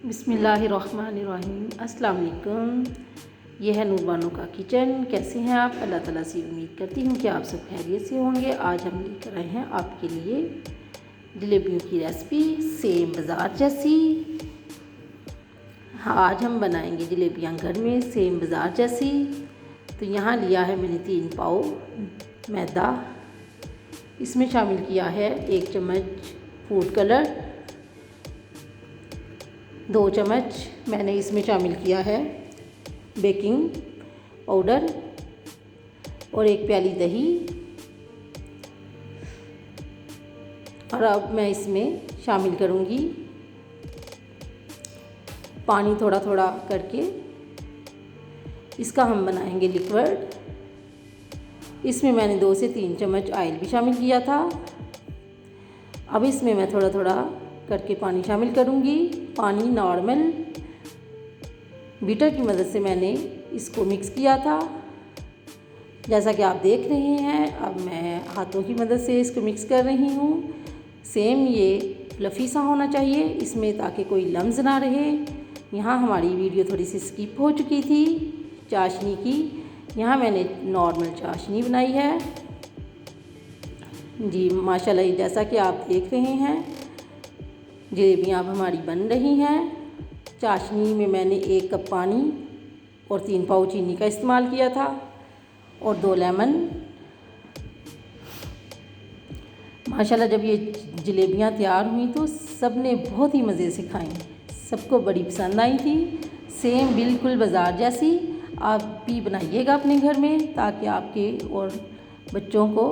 बिस्मिल्लाहिर्रहमानिर्रहीम। अस्सलाम वालेकुम। यह है नूरबानो का किचन। कैसे हैं आप? अल्लाह ताला से उम्मीद करती हूँ कि आप सब खैरियत से होंगे। आज हम लेकर आए हैं आपके लिए जलेबियों की रेसिपी, सेम बाज़ार जैसी। हाँ, आज हम बनाएंगे जलेबियाँ घर में सेम बाज़ार जैसी। तो यहाँ लिया है मैंने 3 पाव मैदा। इसमें शामिल किया है 1 चम्मच फूड कलर, 2 चम्मच मैंने इसमें शामिल किया है बेकिंग पाउडर और 1 प्याली दही। और अब मैं इसमें शामिल करूँगी पानी थोड़ा थोड़ा करके। इसका हम बनाएंगे लिक्विड। इसमें मैंने 2 से 3 चम्मच ऑयल भी शामिल किया था। अब इसमें मैं थोड़ा थोड़ा करके पानी शामिल करूँगी। पानी नॉर्मल बीटर की मदद से मैंने इसको मिक्स किया था, जैसा कि आप देख रहे हैं। अब मैं हाथों की मदद से इसको मिक्स कर रही हूँ। सेम ये फ्लफ़ी सा होना चाहिए इसमें, ताकि कोई लम्स ना रहे। यहाँ हमारी वीडियो थोड़ी सी स्किप हो चुकी थी चाशनी की। यहाँ मैंने नॉर्मल चाशनी बनाई है जी, माशाल्लाह। जैसा कि आप देख रहे हैं जलेबियाँ अब हमारी बन रही हैं। चाशनी में मैंने 1 कप पानी और 3 पाव चीनी का इस्तेमाल किया था और 2 लेमन। माशाल्लाह जब ये जलेबियाँ तैयार हुई तो सब ने बहुत ही मज़े से खाई, सबको बड़ी पसंद आई थी। सेम बिल्कुल बाज़ार जैसी। आप भी बनाइएगा अपने घर में, ताकि आपके और बच्चों को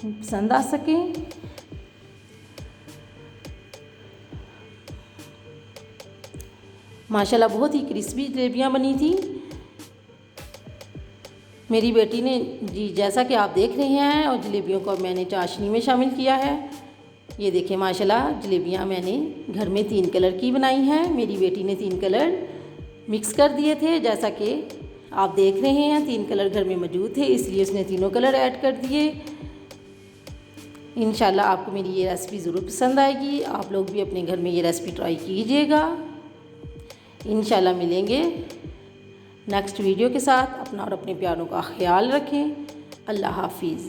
पसंद आ सके। माशाल्लाह बहुत ही क्रिस्पी जलेबियाँ बनी थी मेरी बेटी ने जी, जैसा कि आप देख रहे हैं। और जलेबियों को मैंने चाशनी में शामिल किया है। ये देखें माशाल्लाह जलेबियाँ मैंने घर में 3 कलर की बनाई हैं। मेरी बेटी ने 3 कलर मिक्स कर दिए थे, जैसा कि आप देख रहे हैं। 3 कलर घर में मौजूद थे, इसलिए उसने तीनों कलर ऐड कर दिए। इंशाल्लाह आपको मेरी ये रेसिपी ज़रूर पसंद आएगी। आप लोग भी अपने घर में ये रेसिपी ट्राई कीजिएगा। इंशाल्लाह मिलेंगे नेक्स्ट वीडियो के साथ। अपना और अपने प्यारों का ख्याल रखें। अल्लाह हाफिज़।